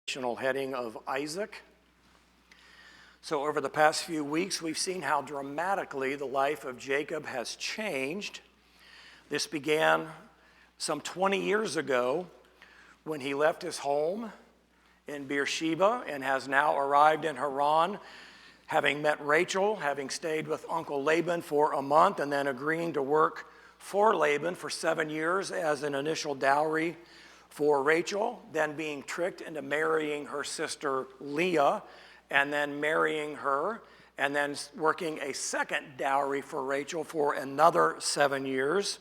Heading of Isaac. So over the past few weeks, we've seen how dramatically the life of Jacob has changed. This began some 20 years ago when he left his home in Beersheba and has now arrived in Haran, having met Rachel, having stayed with Uncle Laban for a month, and then agreeing to work for Laban for 7 years as an initial dowry for Rachel, then being tricked into marrying her sister Leah, and then marrying her, and then working a second dowry for Rachel for another 7 years.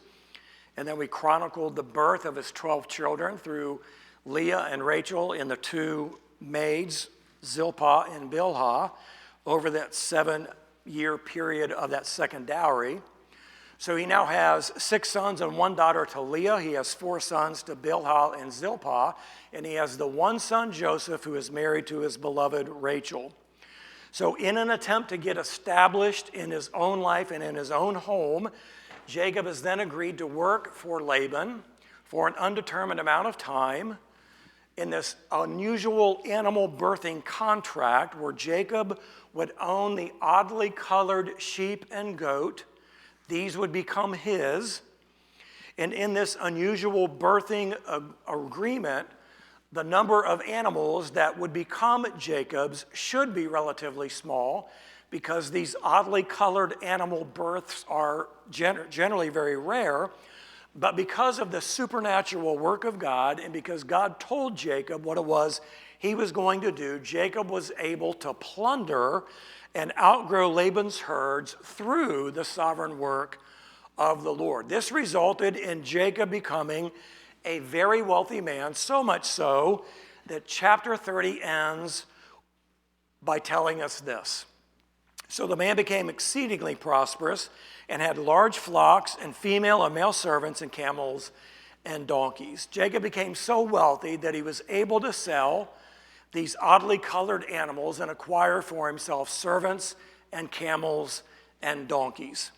And then we chronicled the birth of his 12 children through Leah and Rachel in the two maids, Zilpah and Bilhah, over that 7-year period of that second dowry. So he now has 6 sons and 1 daughter to Leah. He has 4 sons to Bilhah and Zilpah. And he has the 1 son, Joseph, who is married to his beloved Rachel. So in an attempt to get established in his own life and in his own home, Jacob has then agreed to work for Laban for an undetermined amount of time in this unusual animal birthing contract where Jacob would own the oddly colored sheep and goat. These would become his. And in this unusual birthing agreement, the number of animals that would become Jacob's should be relatively small because these oddly colored animal births are generally very rare. But because of the supernatural work of God and because God told Jacob what it was he was going to do, Jacob was able to plunder and outgrow Laban's herds through the sovereign work of the Lord. This resulted in Jacob becoming a very wealthy man, so much so that chapter 30 ends by telling us this. So the man became exceedingly prosperous and had large flocks and female and male servants and camels and donkeys. Jacob became so wealthy that he was able to sell these oddly colored animals and acquire for himself servants and camels and donkeys.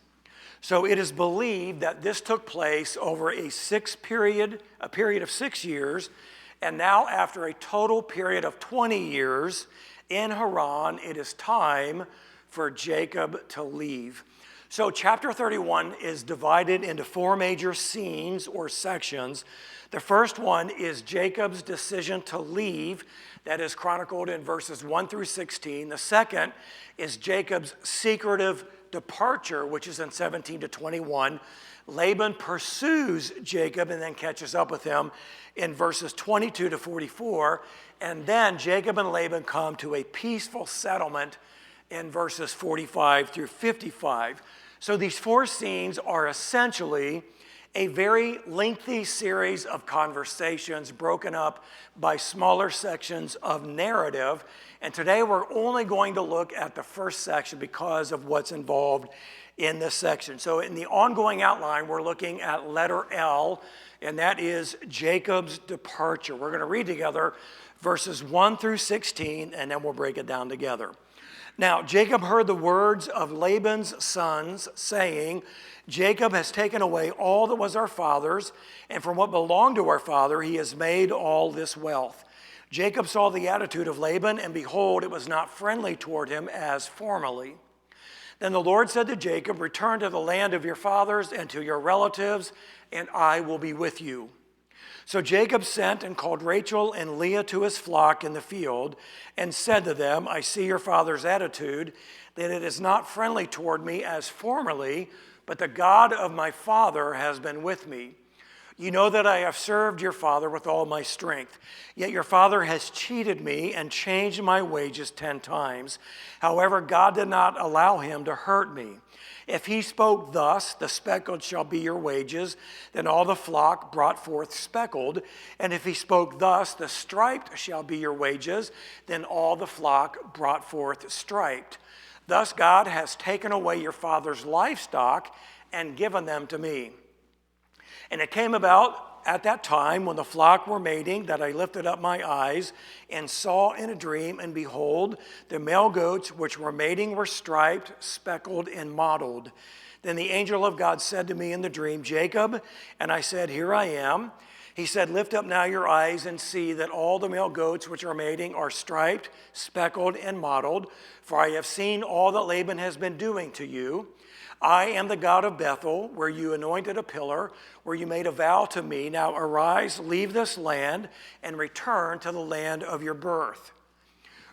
So it is believed that this took place over a period of 6 years, and now after a total period of 20 years in Haran, it is time for Jacob to leave. So chapter 31 is divided into 4 major scenes or sections. The first one is Jacob's decision to leave. That is chronicled in verses 1 through 16. The second is Jacob's secretive departure, which is in 17 to 21. Laban pursues Jacob and then catches up with him in verses 22 to 44. And then Jacob and Laban come to a peaceful settlement in verses 45 through 55. So these 4 scenes are essentially a very lengthy series of conversations broken up by smaller sections of narrative. And today we're only going to look at the first section because of what's involved in this section. So in the ongoing outline, we're looking at letter L, and that is Jacob's departure. We're going to read together verses 1 through 16, and then we'll break it down together. Now, Jacob heard the words of Laban's sons saying, Jacob has taken away all that was our father's, and from what belonged to our father, he has made all this wealth. Jacob saw the attitude of Laban, and behold, it was not friendly toward him as formerly. Then the Lord said to Jacob, return to the land of your fathers and to your relatives, and I will be with you. So Jacob sent and called Rachel and Leah to his flock in the field and said to them, I see your father's attitude, that it is not friendly toward me as formerly, but the God of my father has been with me. You know that I have served your father with all my strength. Yet your father has cheated me and changed my wages 10 times. However, God did not allow him to hurt me. If he spoke thus, the speckled shall be your wages, then all the flock brought forth speckled. And if he spoke thus, the striped shall be your wages, then all the flock brought forth striped. Thus God has taken away your father's livestock and given them to me. And it came about at that time when the flock were mating that I lifted up my eyes and saw in a dream, and behold, the male goats which were mating were striped, speckled, and mottled. Then the angel of God said to me in the dream, Jacob, and I said, here I am. He said, "Lift up now your eyes and see that all the male goats which are mating are striped, speckled, and mottled, for I have seen all that Laban has been doing to you. I am the God of Bethel, where you anointed a pillar, where you made a vow to me. Now arise, leave this land, and return to the land of your birth."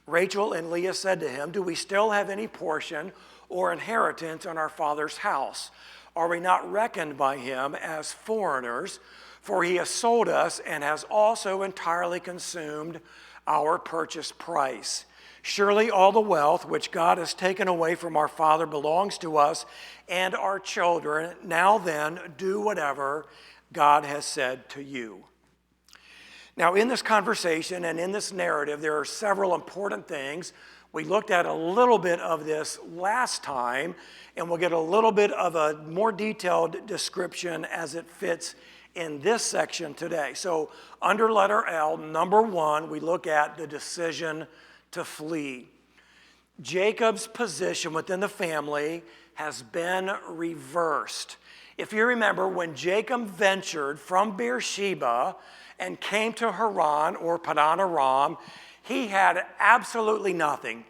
Rachel and Leah said to him, "Do we still have any portion or inheritance in our father's house? Are we not reckoned by him as foreigners? For he has sold us and has also entirely consumed our purchase price. Surely all the wealth which God has taken away from our father belongs to us and our children. Now then, do whatever God has said to you." Now, in this conversation and in this narrative, there are several important things. We looked at a little bit of this last time, and we'll get a little bit of a more detailed description as it fits in this section today. So under letter L, number 1, we look at the decision to flee. Jacob's position within the family has been reversed. If you remember, when Jacob ventured from Beersheba and came to Haran or Padan Aram, he had absolutely nothing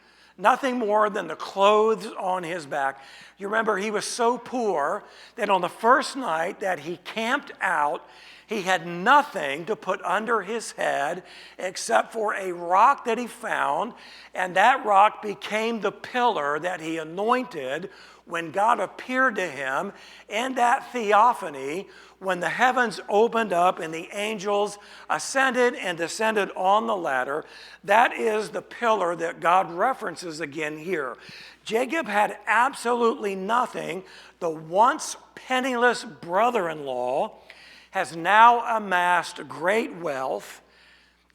more than the clothes on his back. You remember, he was so poor that on the first night that he camped out, he had nothing to put under his head except for a rock that he found, and that rock became the pillar that he anointed when God appeared to him in that theophany, when the heavens opened up and the angels ascended and descended on the ladder. That is the pillar that God references again here. Jacob had absolutely nothing. The once penniless brother-in-law has now amassed great wealth.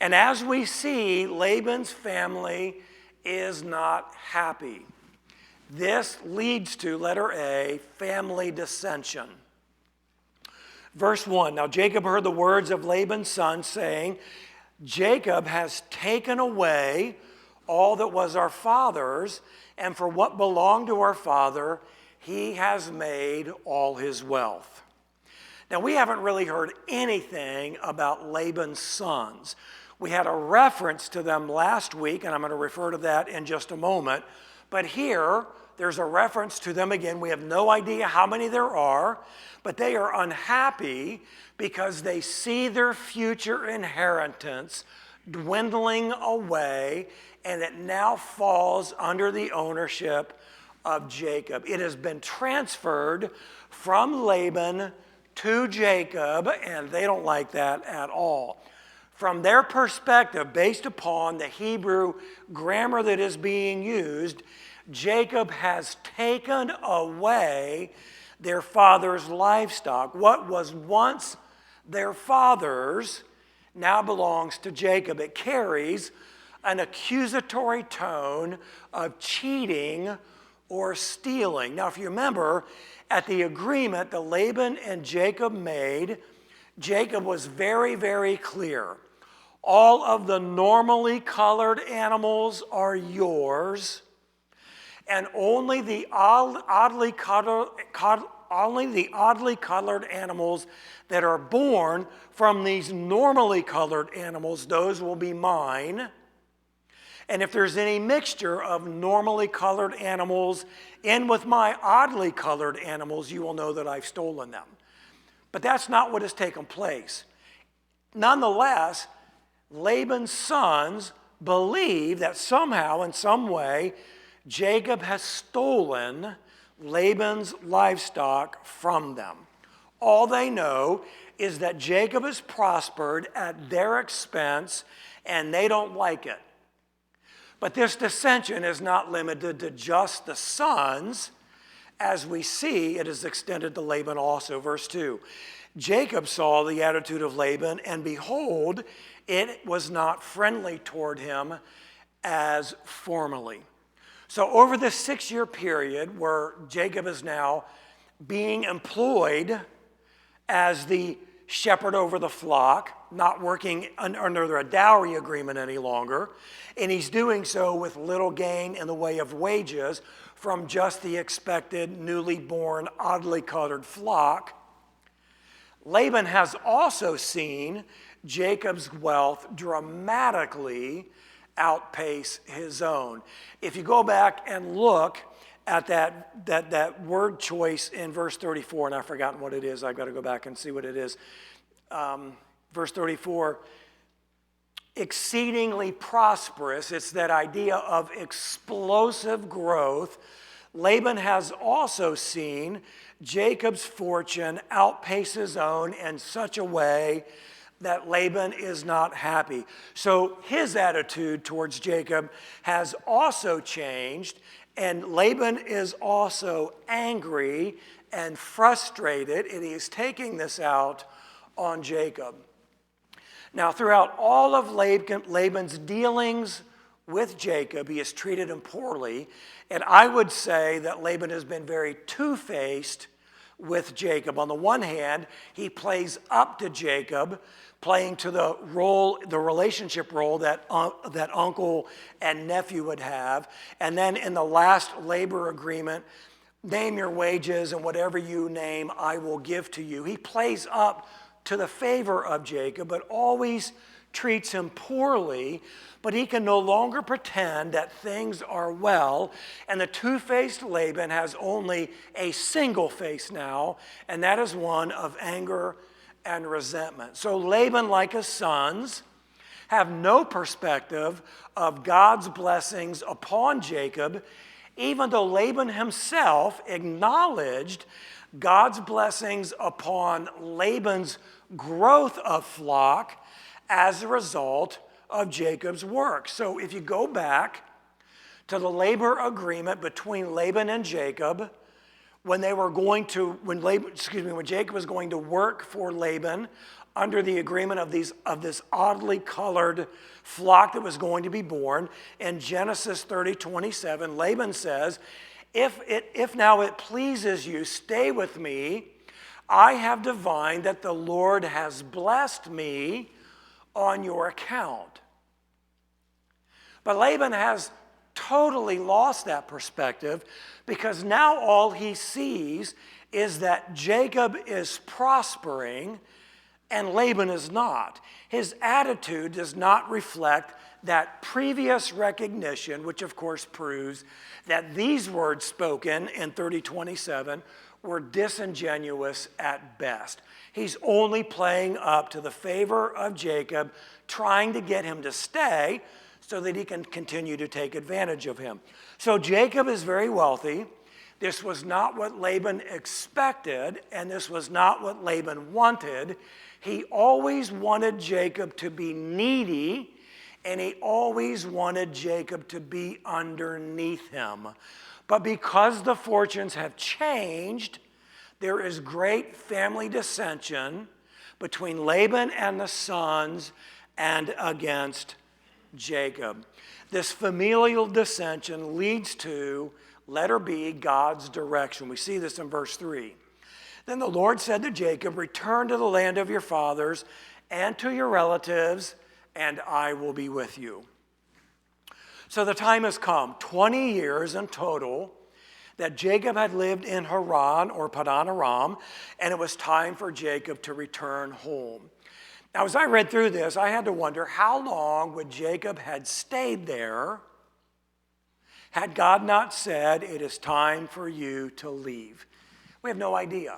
And as we see, Laban's family is not happy. This leads to, letter A, family dissension. Verse 1, "Now Jacob heard the words of Laban's son, saying, Jacob has taken away all that was our father's, and for what belonged to our father, he has made all his wealth." Now, we haven't really heard anything about Laban's sons. We had a reference to them last week, and I'm going to refer to that in just a moment. But here, there's a reference to them again. We have no idea how many there are, but they are unhappy because they see their future inheritance dwindling away, and it now falls under the ownership of Jacob. It has been transferred from Laban to Jacob, and they don't like that at all. From their perspective, based upon the Hebrew grammar that is being used, Jacob has taken away their father's livestock. What was once their father's now belongs to Jacob. It carries an accusatory tone of cheating or stealing. Now, if you remember, at the agreement that Laban and Jacob made, Jacob was very, very clear. All of the normally colored animals are yours, and only the oddly colored animals that are born from these normally colored animals, those will be mine. And if there's any mixture of normally colored animals in with my oddly colored animals, you will know that I've stolen them. But that's not what has taken place. Nonetheless, Laban's sons believe that somehow, in some way, Jacob has stolen Laban's livestock from them. All they know is that Jacob has prospered at their expense, and they don't like it. But this dissension is not limited to just the sons. As we see, it is extended to Laban also. Verse 2, Jacob saw the attitude of Laban, and behold, it was not friendly toward him as formerly. So over this 6-year period where Jacob is now being employed as the shepherd over the flock, not working under a dowry agreement any longer, and he's doing so with little gain in the way of wages from just the expected newly born, oddly colored flock, Laban has also seen Jacob's wealth dramatically outpace his own. If you go back and look at that word choice in verse 34, and I've forgotten what it is. I've got to go back and see what it is. Verse 34, exceedingly prosperous. It's that idea of explosive growth. Laban has also seen Jacob's fortune outpace his own in such a way that Laban is not happy. So his attitude towards Jacob has also changed, and Laban is also angry and frustrated, and he is taking this out on Jacob. Now, throughout all of Laban's dealings with Jacob, he has treated him poorly, and I would say that Laban has been very two-faced with Jacob. On the one hand, he plays up to Jacob, playing to the relationship role that uncle and nephew would have. And then in the last labor agreement, name your wages and whatever you name, I will give to you. He plays up to the favor of Jacob, but always treats him poorly. But he can no longer pretend that things are well. And the two-faced Laban has only a single face now, and that is one of anger and resentment. So Laban, like his sons, have no perspective of God's blessings upon Jacob, even though Laban himself acknowledged God's blessings upon Laban's growth of flock as a result of Jacob's work. So if you go back to the labor agreement between Laban and Jacob, when Jacob was going to work for Laban under the agreement of this oddly colored flock that was going to be born, in Genesis 30:27, Laban says, if now it pleases you, stay with me. I have divined that the Lord has blessed me on your account. But Laban has totally lost that perspective, because now all he sees is that Jacob is prospering and Laban is not. His attitude does not reflect that previous recognition, which of course proves that these words spoken in 30:27 were disingenuous at best. He's only playing up to the favor of Jacob, trying to get him to stay so that he can continue to take advantage of him. So Jacob is very wealthy. This was not what Laban expected, and this was not what Laban wanted. He always wanted Jacob to be needy, and he always wanted Jacob to be underneath him. But because the fortunes have changed, there is great family dissension between Laban and the sons and against Jacob. This familial dissension leads to, letter B, God's direction. We see this in verse 3. Then the Lord said to Jacob, return to the land of your fathers and to your relatives, and I will be with you. So the time has come, 20 years in total, that Jacob had lived in Haran or Padan Aram, and it was time for Jacob to return home. Now, as I read through this, I had to wonder how long would Jacob had stayed there had God not said, it is time for you to leave. We have no idea.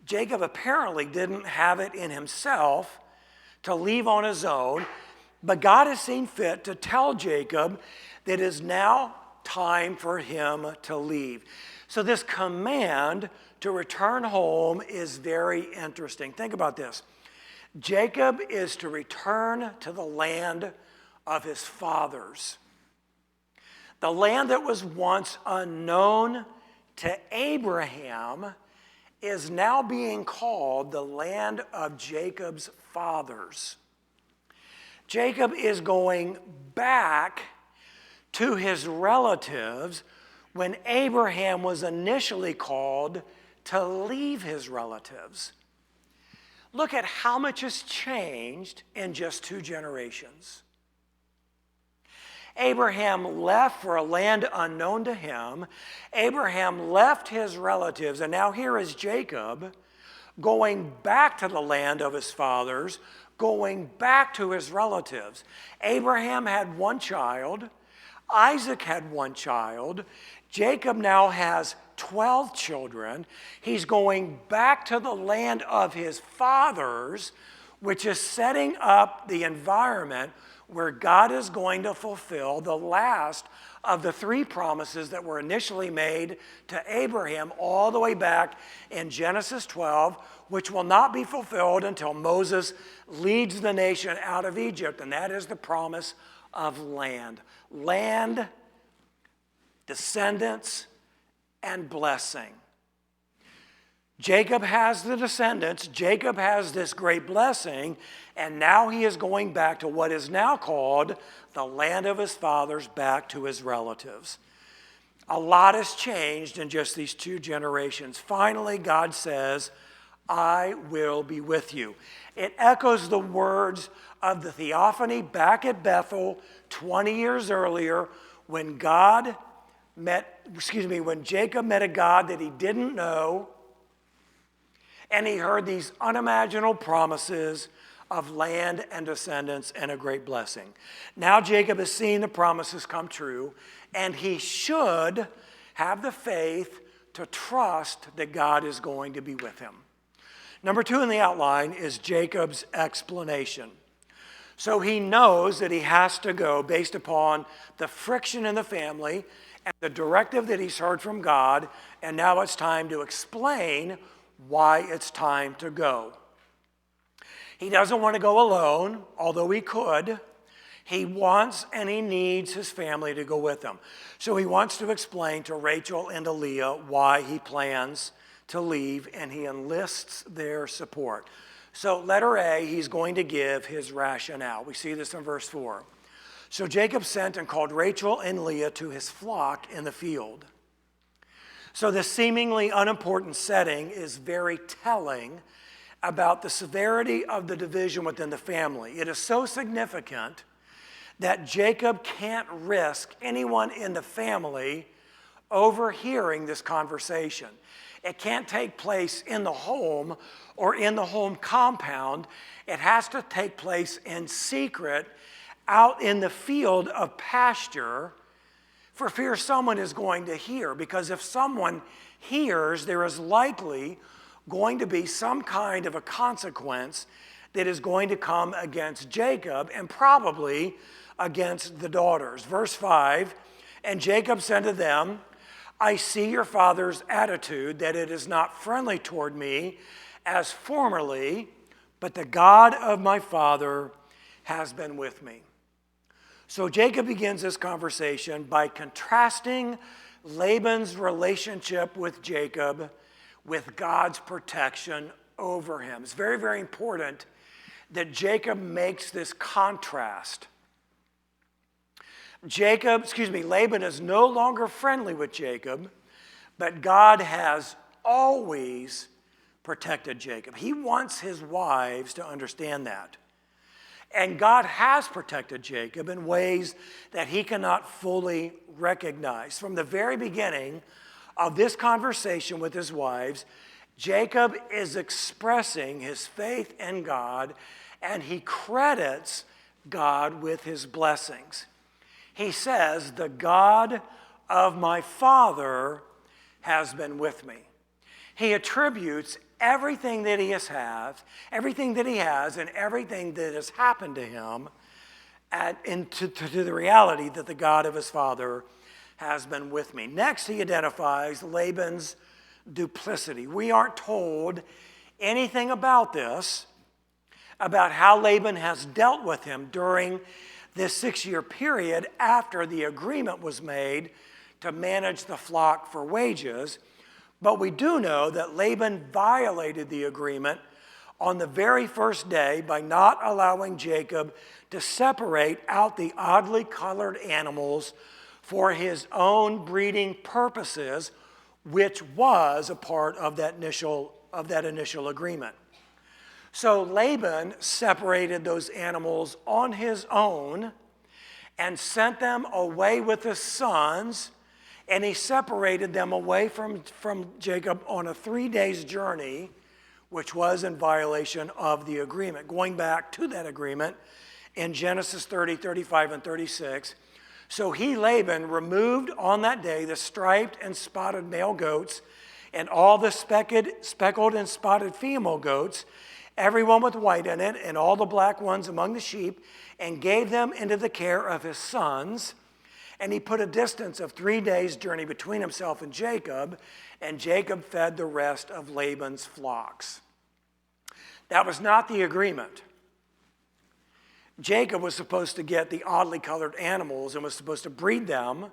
Jacob apparently didn't have it in himself to leave on his own, but God has seen fit to tell Jacob that it is now time for him to leave. So this command to return home is very interesting. Think about this. Jacob is to return to the land of his fathers. The land that was once unknown to Abraham is now being called the land of Jacob's fathers. Jacob is going back to his relatives when Abraham was initially called to leave his relatives. Look at how much has changed in just 2 generations. Abraham left for a land unknown to him. Abraham left his relatives, and now here is Jacob going back to the land of his fathers, going back to his relatives. Abraham had one child. Isaac had one child. Jacob now has 12 children. He's going back to the land of his fathers, which is setting up the environment where God is going to fulfill the last of the 3 promises that were initially made to Abraham all the way back in Genesis 12, which will not be fulfilled until Moses leads the nation out of Egypt, and that is the promise of land. Land, descendants, and blessing. Jacob has the descendants, Jacob has this great blessing, and now he is going back to what is now called the land of his fathers, back to his relatives. A lot has changed in just these 2 generations. Finally, God says, I will be with you. It echoes the words of the theophany back at Bethel 20 years earlier when when Jacob met a God that he didn't know, and he heard these unimaginable promises of land and descendants and a great blessing. Now Jacob has seen the promises come true, and he should have the faith to trust that God is going to be with him. Number 2 in the outline is Jacob's explanation. So he knows that he has to go based upon the friction in the family and the directive that he's heard from God, and now it's time to explain why it's time to go. He doesn't want to go alone, although he could. He wants and he needs his family to go with him. So he wants to explain to Rachel and to Leah why he plans to leave, and he enlists their support. So letter A, he's going to give his rationale. We see this in verse 4. So Jacob sent and called Rachel and Leah to his flock in the field. So this seemingly unimportant setting is very telling about the severity of the division within the family. It is so significant that Jacob can't risk anyone in the family overhearing this conversation. It can't take place in the home or in the home compound. It has to take place in secret out in the field of pasture for fear someone is going to hear. Because if someone hears, there is likely going to be some kind of a consequence that is going to come against Jacob and probably against the daughters. Verse 5, and Jacob said to them, I see your father's attitude, that it is not friendly toward me as formerly, but the God of my father has been with me. So Jacob begins this conversation by contrasting Laban's relationship with Jacob with God's protection over him. It's very, very important that Jacob makes this contrast. Laban is no longer friendly with Jacob, but God has always protected Jacob. He wants his wives to understand that. And God has protected Jacob in ways that he cannot fully recognize. From the very beginning of this conversation with his wives, Jacob is expressing his faith in God, and he credits God with his blessings. He says, the God of my father has been with me. He attributes everything that he has, and everything that has happened to him to the reality that the God of his father has been with me. Next, he identifies Laban's duplicity. We aren't told anything about this, about how Laban has dealt with him during this 6-year period after the agreement was made to manage the flock for wages. But we do know that Laban violated the agreement on the very first day by not allowing Jacob to separate out the oddly colored animals for his own breeding purposes, which was a part of that initial agreement. So Laban separated those animals on his own and sent them away with his sons, and he separated them away from Jacob on a 3 days journey which was in violation of the agreement. Going back to that agreement in Genesis 30, 35, and 36, so he, Laban, removed on that day the striped and spotted male goats and all the speckled and spotted female goats, every one with white in it, and all the black ones among the sheep, and gave them into the care of his sons. And he put a distance of 3 days' journey between himself and Jacob fed the rest of Laban's flocks. That was not the agreement. Jacob was supposed to get the oddly colored animals and was supposed to breed them,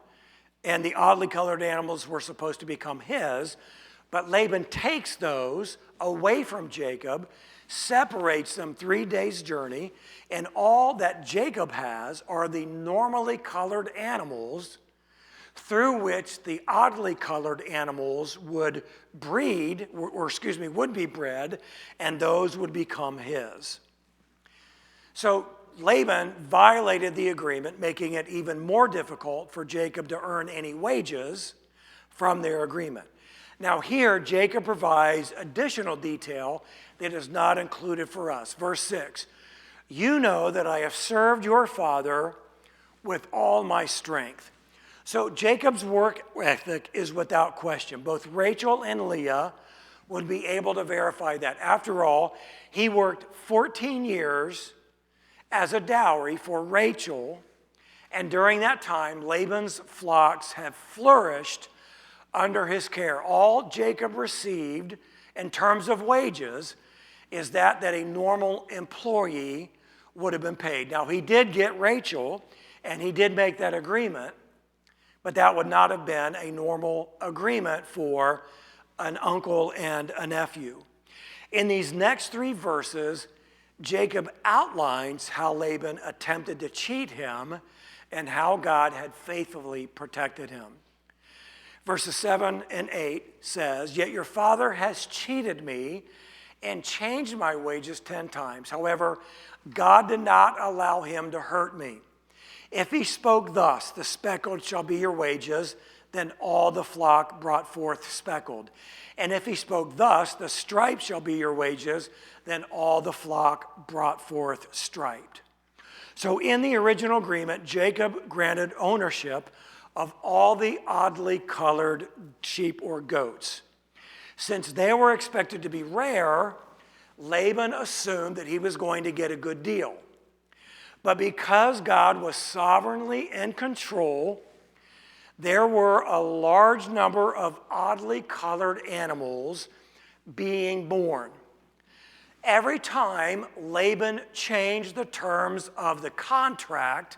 and the oddly colored animals were supposed to become his, but Laban takes those away from Jacob, separates them 3 days' journey, and all that Jacob has are the normally colored animals through which the oddly colored animals would would be bred, and those would become his. So Laban violated the agreement, making it even more difficult for Jacob to earn any wages from their agreement. Now here, Jacob provides additional detail that is not included for us. Verse 6, you know that I have served your father with all my strength. So Jacob's work ethic is without question. Both Rachel and Leah would be able to verify that. After all, he worked 14 years as a dowry for Rachel, and during that time, Laban's flocks have flourished under his care. All Jacob received in terms of wages is that a normal employee would have been paid. Now, he did get Rachel, and he did make that agreement, but that would not have been a normal agreement for an uncle and a nephew. In these next 3 verses, Jacob outlines how Laban attempted to cheat him and how God had faithfully protected him. Verses 7 and 8 says, yet your father has cheated me and changed my wages 10 times. However, God did not allow him to hurt me. If he spoke thus, the speckled shall be your wages, then all the flock brought forth speckled. And if he spoke thus, the striped shall be your wages, then all the flock brought forth striped. So in the original agreement, Jacob granted ownership of all the oddly colored sheep or goats. Since they were expected to be rare, Laban assumed that he was going to get a good deal. But because God was sovereignly in control, there were a large number of oddly colored animals being born. Every time Laban changed the terms of the contract,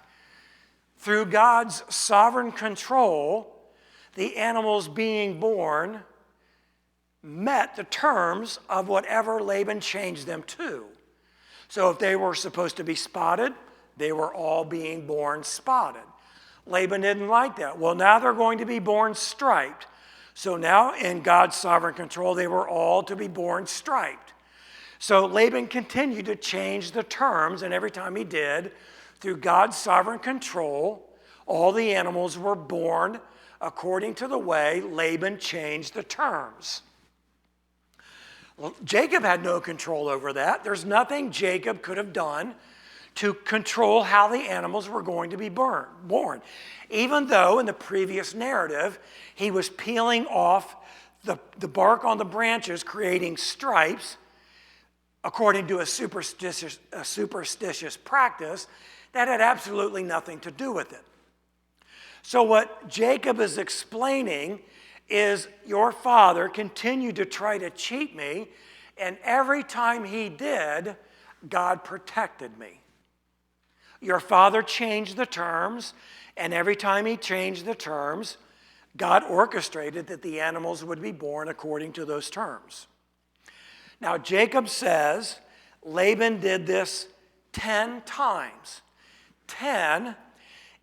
through God's sovereign control, the animals being born met the terms of whatever Laban changed them to. So if they were supposed to be spotted, they were all being born spotted. Laban didn't like that. Well, now they're going to be born striped. So now in God's sovereign control, they were all to be born striped. So Laban continued to change the terms, and every time he did, through God's sovereign control, all the animals were born according to the way Laban changed the terms. Well, Jacob had no control over that. There's nothing Jacob could have done to control how the animals were going to be born. Even though in the previous narrative, he was peeling off the bark on the branches, creating stripes, according to a superstitious practice that had absolutely nothing to do with it. So what Jacob is explaining is your father continued to try to cheat me, and every time he did, God protected me. Your father changed the terms, and every time he changed the terms, God orchestrated that the animals would be born according to those terms. Now, Jacob says Laban did this 10 times. 10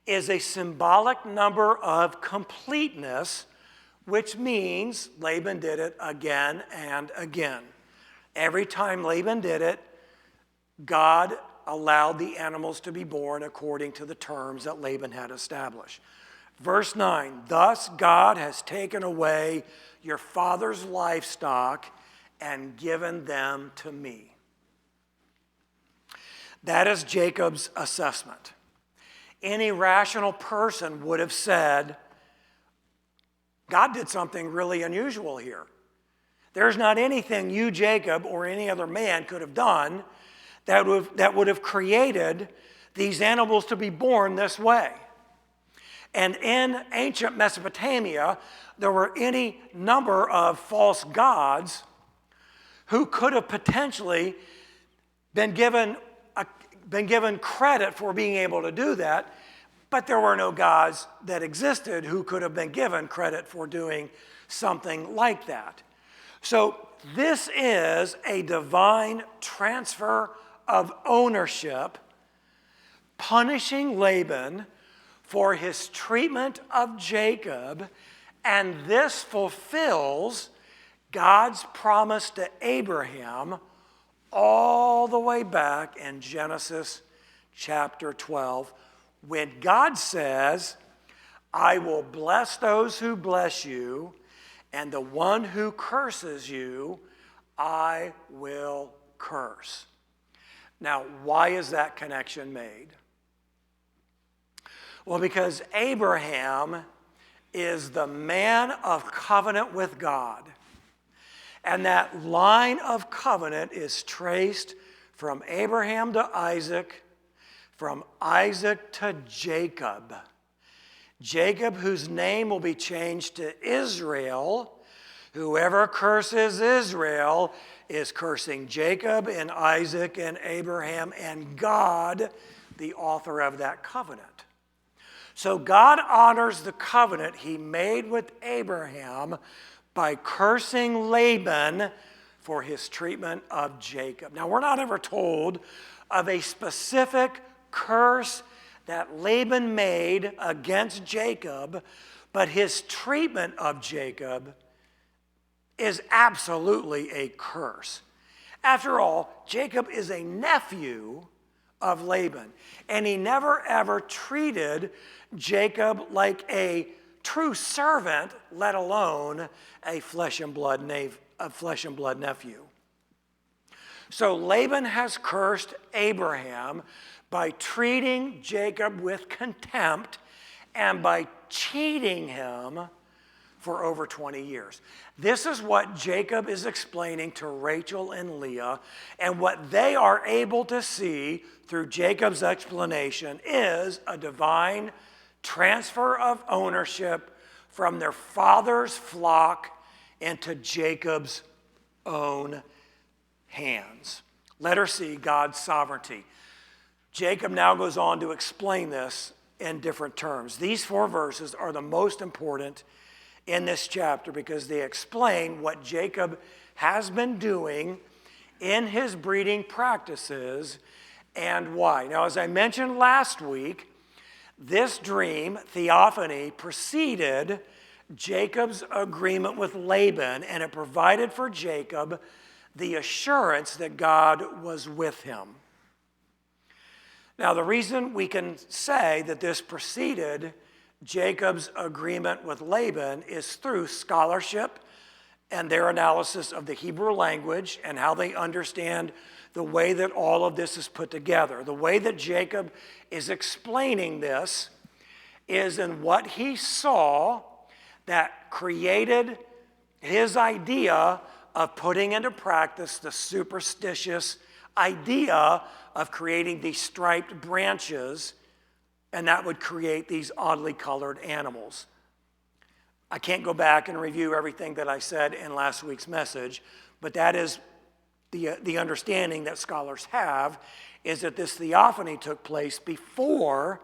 is a symbolic number of completeness, which means Laban did it again and again. Every time Laban did it, God allowed the animals to be born according to the terms that Laban had established. Verse 9, thus God has taken away your father's livestock and given them to me. That is Jacob's assessment. Any rational person would have said, God did something really unusual here. There's not anything you, Jacob, or any other man could have done that would have created these animals to be born this way. And in ancient Mesopotamia, there were any number of false gods who could have potentially been given credit for being able to do that, but there were no gods that existed who could have been given credit for doing something like that. So this is a divine transfer of ownership, punishing Laban for his treatment of Jacob, and this fulfills God's promise to Abraham all the way back in Genesis chapter 12, when God says, I will bless those who bless you, and the one who curses you, I will curse. Now, why is that connection made? Well, because Abraham is the man of covenant with God. And that line of covenant is traced from Abraham to Isaac, from Isaac to Jacob. Jacob, whose name will be changed to Israel. Whoever curses Israel is cursing Jacob and Isaac and Abraham and God, the author of that covenant. So God honors the covenant he made with Abraham by cursing Laban for his treatment of Jacob. Now, we're not ever told of a specific curse that Laban made against Jacob, but his treatment of Jacob is absolutely a curse. After all, Jacob is a nephew of Laban, and he never ever treated Jacob like a true servant, let alone a flesh and blood nephew. So Laban has cursed Abraham by treating Jacob with contempt and by cheating him for over 20 years. This is what Jacob is explaining to Rachel and Leah, and what they are able to see through Jacob's explanation is a divine transfer of ownership from their father's flock into Jacob's own hands. Letter C, God's sovereignty. Jacob now goes on to explain this in different terms. These 4 verses are the most important in this chapter because they explain what Jacob has been doing in his breeding practices and why. Now, as I mentioned last week, this dream, theophany, preceded Jacob's agreement with Laban, and it provided for Jacob the assurance that God was with him. Now, the reason we can say that this preceded Jacob's agreement with Laban is through scholarship and their analysis of the Hebrew language and how they understand the way that all of this is put together. The way that Jacob is explaining this is in what he saw that created his idea of putting into practice the superstitious idea of creating these striped branches, and that would create these oddly colored animals. I can't go back and review everything that I said in last week's message, but that is the understanding that scholars have, is that this theophany took place before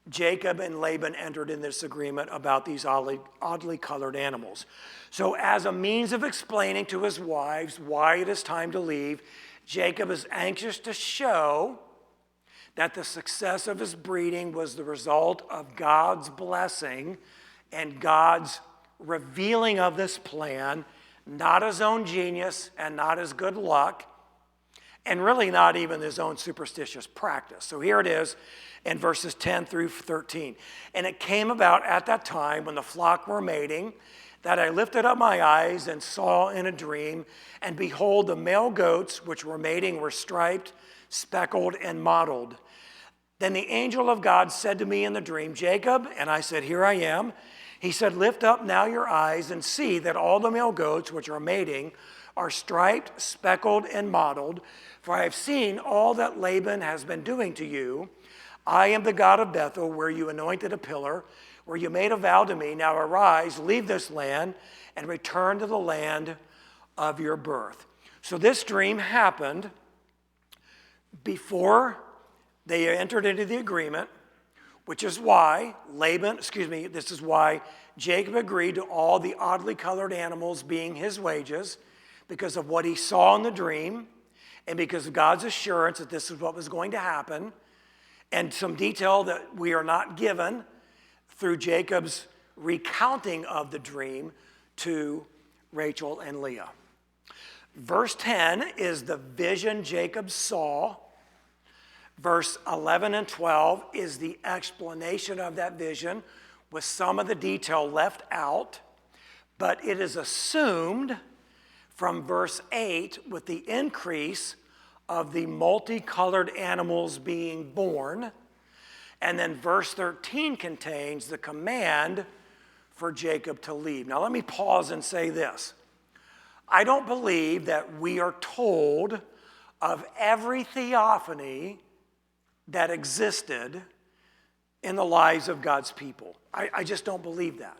Jacob and Laban entered in this agreement about these oddly colored animals. So as a means of explaining to his wives why it is time to leave, Jacob is anxious to show that the success of his breeding was the result of God's blessing and God's revealing of this plan, not his own genius and not his good luck, and really not even his own superstitious practice. So here it is in verses 10 through 13. And it came about at that time when the flock were mating that I lifted up my eyes and saw in a dream, and behold, the male goats which were mating were striped, speckled, and mottled. Then the angel of God said to me in the dream, Jacob, and I said, here I am. He said, lift up now your eyes and see that all the male goats which are mating are striped, speckled, and mottled. For I have seen all that Laban has been doing to you. I am the God of Bethel, where you anointed a pillar, where you made a vow to me. Now arise, leave this land, and return to the land of your birth. So this dream happened before they entered into the agreement, which is why this is why Jacob agreed to all the oddly colored animals being his wages, because of what he saw in the dream, and because of God's assurance that this is what was going to happen, and some detail that we are not given through Jacob's recounting of the dream to Rachel and Leah. Verse 10 is the vision Jacob saw. Verse 11 and 12 is the explanation of that vision with some of the detail left out, but it is assumed from verse 8 with the increase of the multicolored animals being born. And then verse 13 contains the command for Jacob to leave. Now let me pause and say this. I don't believe that we are told of every theophany that existed in the lives of God's people. I just don't believe that.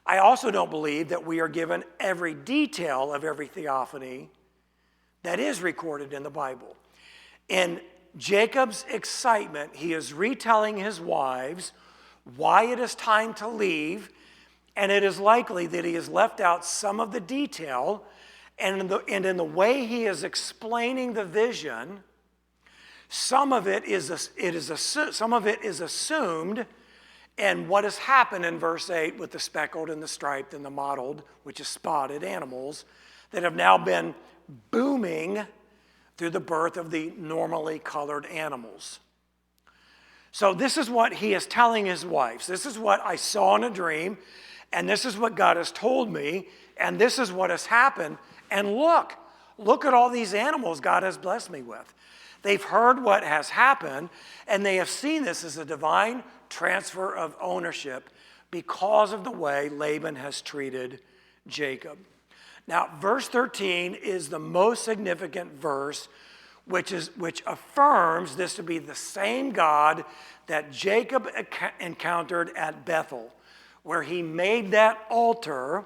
I also don't believe that we are given every detail of every theophany that is recorded in the Bible. In Jacob's excitement, he is retelling his wives why it is time to leave, and it is likely that he has left out some of the detail, and in the way he is explaining the vision, some of it is assumed, and what has happened in verse 8 with the speckled and the striped and the mottled, which is spotted animals, that have now been booming through the birth of the normally colored animals. So this is what he is telling his wives. This is what I saw in a dream, and this is what God has told me, and this is what has happened. And look at all these animals God has blessed me with. They've heard what has happened, and they have seen this as a divine transfer of ownership because of the way Laban has treated Jacob. Now, verse 13 is the most significant verse, which affirms this to be the same God that Jacob encountered at Bethel, where he made that altar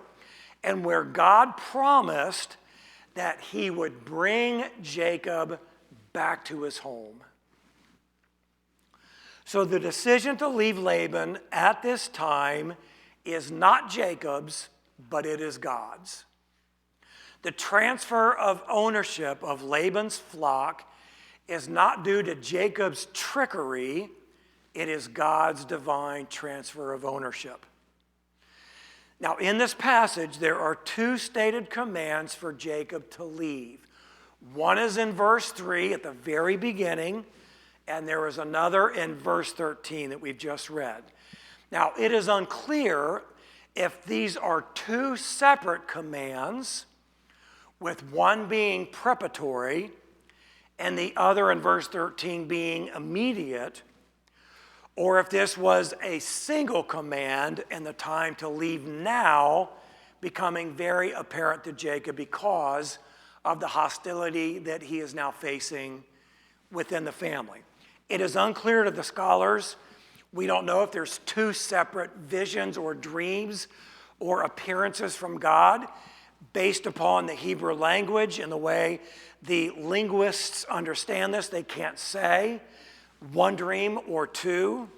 and where God promised that he would bring Jacob back to his home. So the decision to leave Laban at this time is not Jacob's, but it is God's. The transfer of ownership of Laban's flock is not due to Jacob's trickery, it is God's divine transfer of ownership. Now, in this passage, there are two stated commands for Jacob to leave. One is in verse 3 at the very beginning, and there is another in verse 13 that we've just read. Now, it is unclear if these are two separate commands, with one being preparatory and the other in verse 13 being immediate, or if this was a single command and the time to leave now becoming very apparent to Jacob because of the hostility that he is now facing within the family. It is unclear to the scholars. We don't know if there's two separate visions or dreams or appearances from God based upon the Hebrew language and the way the linguists understand this. They can't say one dream or two.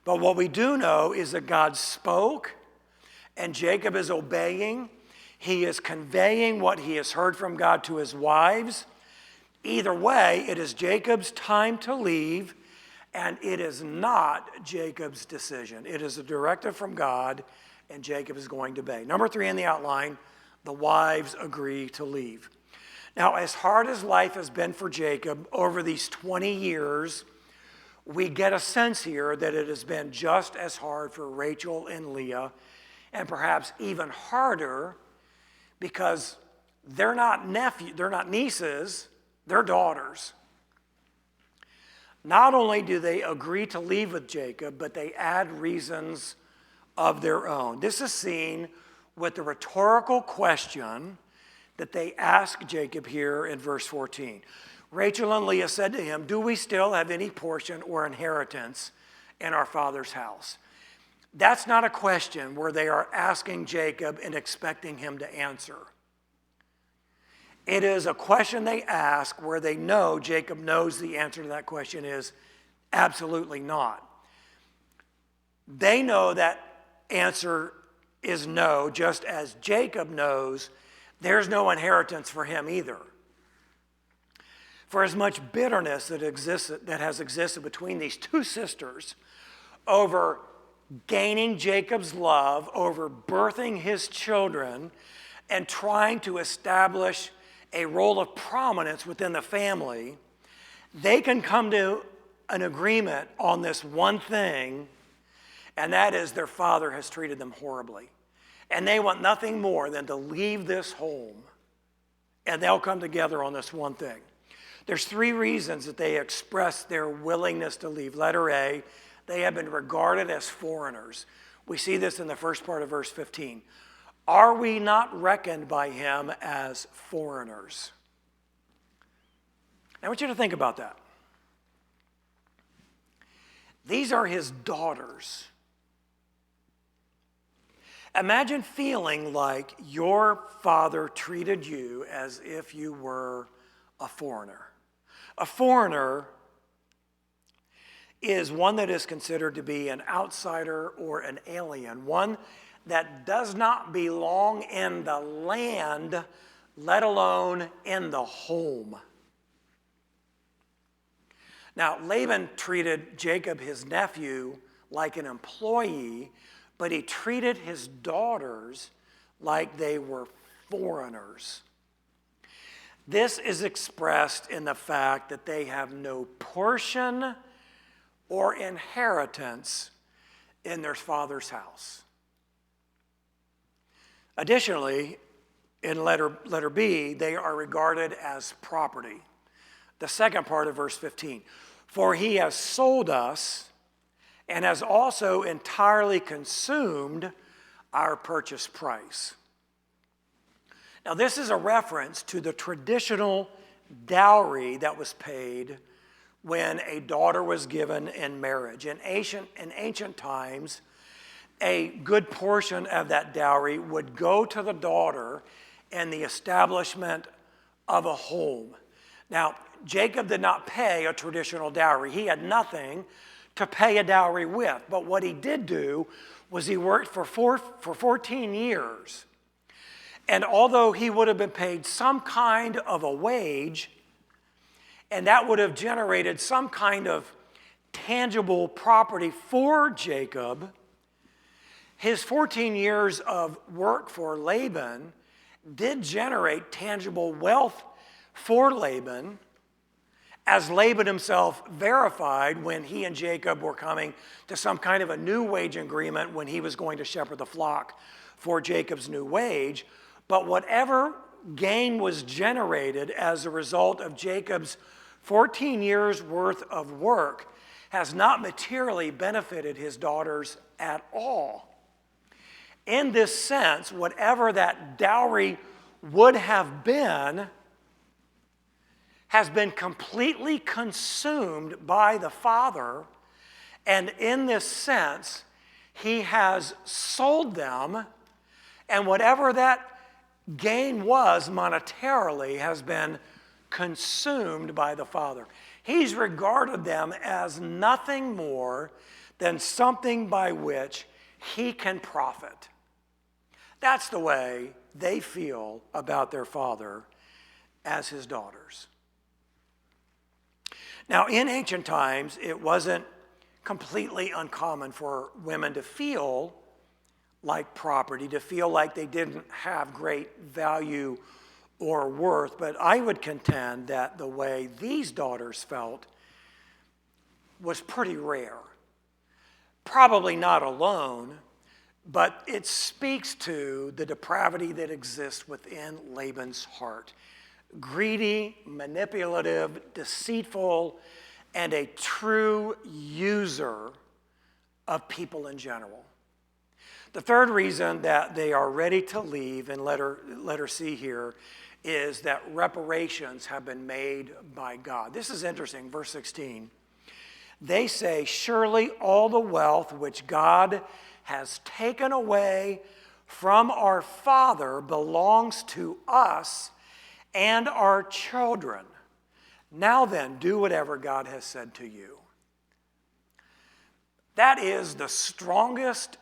But what we do know is that God spoke and Jacob is obeying. He is conveying what he has heard from God to his wives. Either way, it is Jacob's time to leave, and it is not Jacob's decision. It is a directive from God, and Jacob is going to obey. Number 3 in the outline, the wives agree to leave. Now, as hard as life has been for Jacob over these 20 years, we get a sense here that it has been just as hard for Rachel and Leah. and perhaps even harder because they're not nieces, they're daughters. Not only do they agree to leave with Jacob, but they add reasons of their own. This is seen with the rhetorical question that they ask Jacob here in verse 14. Rachel and Leah said to him, "Do we still have any portion or inheritance in our father's house?" That's not a question where they are asking Jacob and expecting him to answer. It is a question they ask where they know Jacob knows the answer to that question is absolutely not. They know that answer is no, just as Jacob knows there's no inheritance for him either. For as much bitterness that has existed between these two sisters over gaining Jacob's love, over birthing his children, and trying to establish a role of prominence within the family, they can come to an agreement on this one thing, and that is their father has treated them horribly. And they want nothing more than to leave this home, and they'll come together on this one thing. There's three reasons that they express their willingness to leave. Letter A, they have been regarded as foreigners. We see this in the first part of verse 15. Are we not reckoned by him as foreigners? I want you to think about that. These are his daughters. Imagine feeling like your father treated you as if you were a foreigner. A foreigner is one that is considered to be an outsider or an alien, one that does not belong in the land, let alone in the home. Now, Laban treated Jacob, his nephew, like an employee, but he treated his daughters like they were foreigners. This is expressed in the fact that they have no portion or inheritance in their father's house. Additionally, in letter B, they are regarded as property. The second part of verse 15. For he has sold us and has also entirely consumed our purchase price. Now, this is a reference to the traditional dowry that was paid when a daughter was given in marriage. In ancient times, a good portion of that dowry would go to the daughter in the establishment of a home. Now, Jacob did not pay a traditional dowry. He had nothing to pay a dowry with. But what he did do was he worked for 14 years. And although he would have been paid some kind of a wage, and that would have generated some kind of tangible property for Jacob, his 14 years of work for Laban did generate tangible wealth for Laban, as Laban himself verified when he and Jacob were coming to some kind of a new wage agreement when he was going to shepherd the flock for Jacob's new wage. But whatever gain was generated as a result of Jacob's 14 years worth of work has not materially benefited his daughters at all. In this sense, whatever that dowry would have been has been completely consumed by the father, and in this sense, he has sold them, and whatever that gain was monetarily has been consumed by the father. He's regarded them as nothing more than something by which he can profit. That's the way they feel about their father as his daughters. Now, in ancient times, it wasn't completely uncommon for women to feel like property, to feel like they didn't have great value or worth. But I would contend that the way these daughters felt was pretty rare. Probably not alone, but it speaks to the depravity that exists within Laban's heart. Greedy, manipulative, deceitful, and a true user of people in general. The third reason that they are ready to leave, in letter C here, is that reparations have been made by God. This is interesting, verse 16. They say, surely all the wealth which God has taken away from our father belongs to us and our children. Now then, do whatever God has said to you. That is the strongest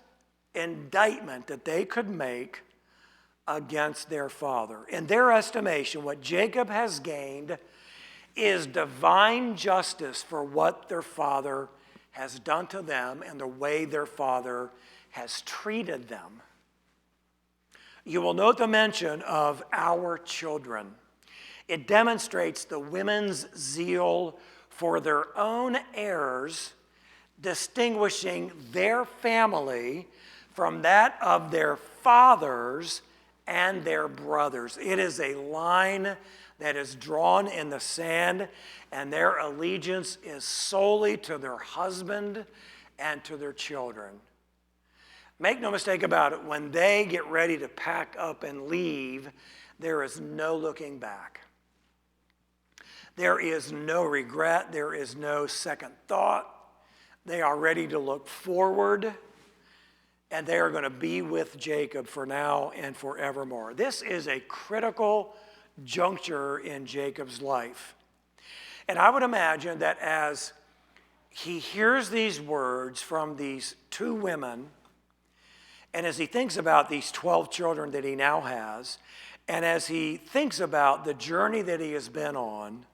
indictment that they could make against their father. In their estimation, what Jacob has gained is divine justice for what their father has done to them and the way their father has treated them. You will note the mention of our children. It demonstrates the women's zeal for their own heirs, distinguishing their family from that of their fathers and their brothers. It is a line that is drawn in the sand, and their allegiance is solely to their husband and to their children. Make no mistake about it, when they get ready to pack up and leave, there is no looking back. There is no regret. There is no second thought. They are ready to look forward, and they are going to be with Jacob for now and forevermore. This is a critical juncture in Jacob's life. And I would imagine that as he hears these words from these two women, and as he thinks about these 12 children that he now has, and as he thinks about the journey that he has been on,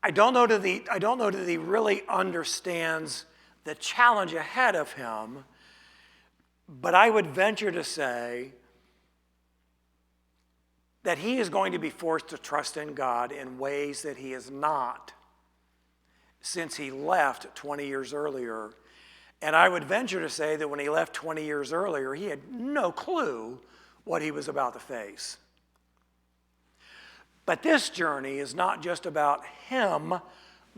I don't know that he really understands the challenge ahead of him, but I would venture to say that he is going to be forced to trust in God in ways that he has not since he left 20 years earlier. And I would venture to say that when he left 20 years earlier, he had no clue what he was about to face. But this journey is not just about him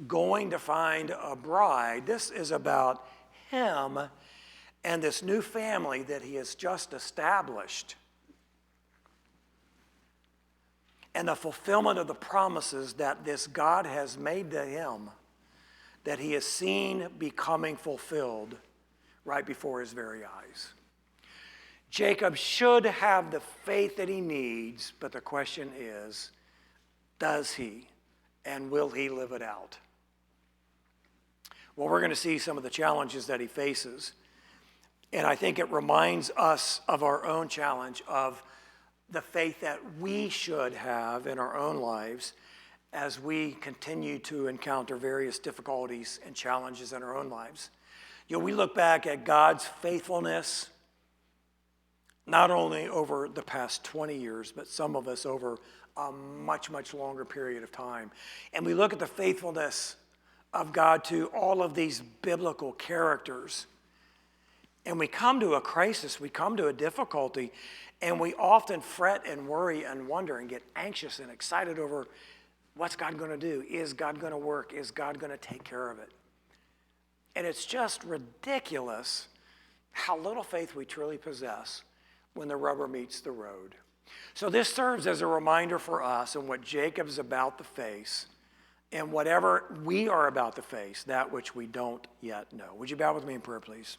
going to find a bride. This is about him and this new family that he has just established, and the fulfillment of the promises that this God has made to him, that he has seen becoming fulfilled right before his very eyes. Jacob should have the faith that he needs, but the question is, does he, and will he live it out? Well, we're going to see some of the challenges that he faces, and I think it reminds us of our own challenge of the faith that we should have in our own lives as we continue to encounter various difficulties and challenges in our own lives. You know, we look back at God's faithfulness, not only over the past 20 years, but some of us over a much, much longer period of time. And we look at the faithfulness of God to all of these biblical characters. And we come to a crisis, we come to a difficulty, and we often fret and worry and wonder and get anxious and excited over what's God going to do? Is God going to work? Is God going to take care of it? And it's just ridiculous how little faith we truly possess when the rubber meets the road. So this serves as a reminder for us and what Jacob's about to face, and whatever we are about to face, that which we don't yet know. Would you bow with me in prayer, please?